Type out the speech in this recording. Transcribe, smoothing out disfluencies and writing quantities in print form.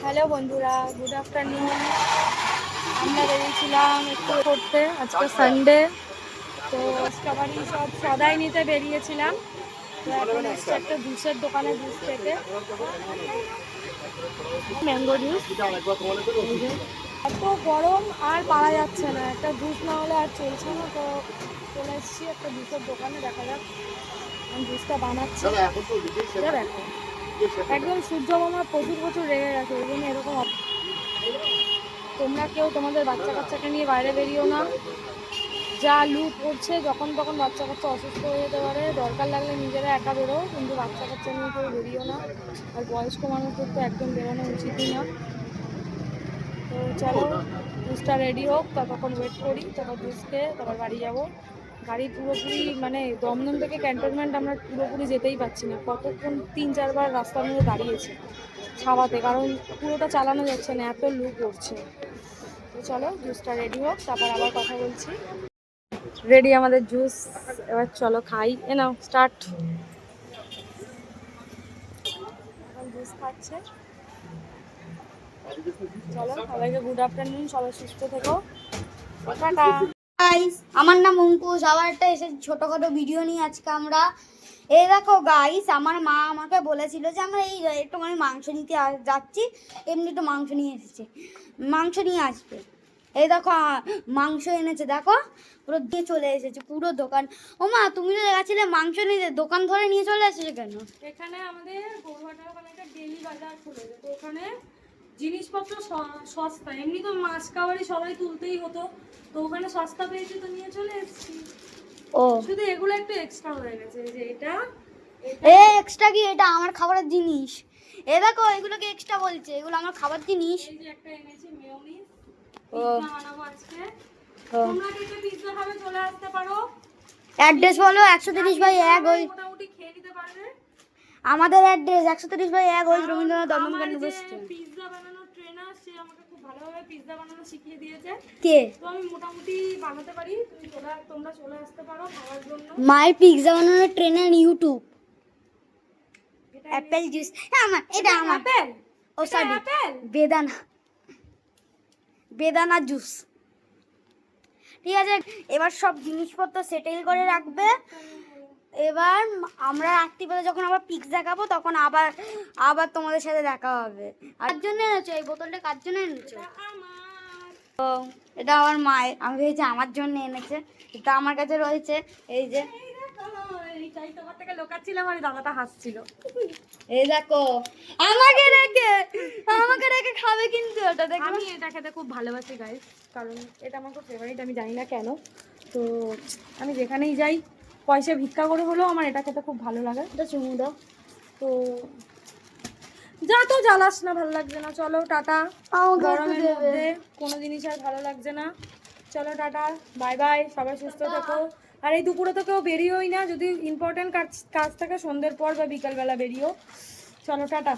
Hello বন্ধুরা, good afternoon. আমরা বেরিয়েছিলাম একটু করতে, আজকে সানডে, তো সবারই সব সদাই নিতে বেরিয়েছিলাম। তো এখন এসছে একটা জুসের দোকানে, জুস খেতে, ম্যাঙ্গো জুস। এত গরম আর পারা যাচ্ছে না, একটা জুস না হলে আর চলছে না। তো চলে এসেছি একটা জুসের দোকানে, দেখা যাক জুসটা বানাচ্ছে। দেখো একদম সূর্য মামা প্রচুর প্রচুর রেগে গেছে, ওই জন্য এরকম। তোমরা কেউ তোমাদের বাচ্চা কাচ্চাকে নিয়ে বাইরে বেরিও না, যা লু পড়ছে যখন তখন বাচ্চা কাচ্চা অসুস্থ হয়ে যেতে পারে। দরকার লাগলে নিজেরা একা বেরো, কিন্তু বাচ্চা কাচ্চা নিয়ে কেউ বেরিও না। আর বয়স্ক মানুষদের তো একদম বেরোনো উচিতই না। তো চলো জুসটা রেডি হোক, ততক্ষণ ওয়েট করি, তারপর জুস খেয়ে তারপর বাড়ি যাবো। গাড়ি পুরোপুরি মানে দমদম থেকে ক্যান্টনমেন্ট আমরা পুরোপুরি যেতেই পারছি না, কতক্ষণ 3-4 বার রাস্তার মধ্যে দাঁড়িয়েছে ছাওয়াতে, কারণ পুরোটা চালানো যাচ্ছে না, এত লু পড়ছে। তো চলো জুসটা রেডি হোক, তারপর আবার কথা বলছি। রেডি আমাদের জুস, এবার চলো খাই। এ নাও স্টার্ট। জুস খাচ্ছে। চলো সবাইকে গুড আফটারনুন, সবাই সুস্থ থেকো, টাটা। গাইস, আমার নাম অঙ্কুশ। আবার একটা এসে ছোটখাটো ভিডিও নিয়ে আজকে আমরা এই দেখো গাইস, আমার মা আমাকে বলেছিল যে আমরা এই একটুখানি মাংস নিতে যাচ্ছি, এমনি তো মাংস নিয়ে এসেছে, মাংস নিয়ে আসবে। এই দেখো মাংস এনেছে, দেখো পুরো দিয়ে চলে এসেছে পুরো দোকান। ও মা, তুমি তো গেছিলে মাংস নিতে, দোকান ধরে নিয়ে চলে এসেছে কেন? এখানে আমাদের গরুহাটার ওখানে একটা ডেলি বাজার খুলেছে, তো ওখানে জিনিসপত্র সস্তা, এমনি তো মাছ কাবারি সবাই তুলতেই হতো, তো ওখানে সস্তা পেয়েছি তো নিয়ে চলে এসেছি। ও, শুধু এগুলো একটু এক্সট্রা হয়ে গেছে, যে এটা এ এক্সট্রা কি? এটা আমার খাবারের জিনিস। এ দেখো এগুলোকে এক্সট্রা বলছে, এগুলো আমার খাবার জিনিস। এই যে একটা এনেছি মেয়োনিজ, ও, পিৎজা বানাবো আজকে। তোমরা কে কে পিৎজা খাবে চলে আসতে পারো। অ্যাড্রেস বলো। 130/1 ওই মোটামুটি খেয়ে নিতে পারবে। আমাদের অ্যাড্রেস 130/1 ওই রবীন্দ্রনাথ দমদম আমার যে ইউনিভার্সিটি। পিৎজা বানানোর ট্রেনার, সে আমাকে খুব ভালোভাবে পিৎজা বানানো শিখিয়ে দিয়েছে, কে? তো আমি মোটামুটি বানাতে পারি। তোমরা চলে আসতে পারো খাওয়ার জন্য। মায়ের পিৎজা বানানোর ট্রেনার ইউটিউব। এটা অ্যাপেল জুস। আমার এটা আমার। আপেল, ও সরি, আপেল। বেদানা, বেদানা জুস। ঠিক আছে, এবার সব জিনিসপত্র সেটেল করে রাখবে। এবার আমরা রাত্রিবেলা যখন আবার পিৎজা খাবো, তখন আবার আবার তোমাদের সাথে দেখা হবে। আর কার জন্য এনেছো এই বোতলটা? কার জন্য এনেছো? ও, এটা আমার মায়ের। আমি ভেবেছি আমার জন্য এনেছে। এটা আমার কাছে রয়েছে, এই যে। এইটাই তোমার থেকে লোকাচ্ছিলাম, আর দাদাটা হাসছিল। এই দেখো, আমাকে রেখে খাবে কিন্তু ওটা দেখো। আমি এটা খেতে খুব ভালোবাসি গাইস, কারণ এটা আমার খুব ফেভারিট, আমি জানি না কেন। তো আমি যেখানেই যাই, পয়সা ভিক্ষা করে হলেও আমার এটা খেতে খুব ভালো লাগে। এটা চুমু দাও। তো যা, তো জ্বালাস না, ভালো লাগছে না, চলো টাটা। গরমের মধ্যে কোনো জিনিস আর ভালো লাগছে না, চলো টাটা, বাই বাই, সবাই সুস্থ থেকো। আর এই দুপুরে তো কেউ বেরিয়েই না, যদি ইম্পর্টেন্ট কাজ থাকে সন্ধ্যের পর বা বিকালবেলা বেরিয়েও। চলো টাটা।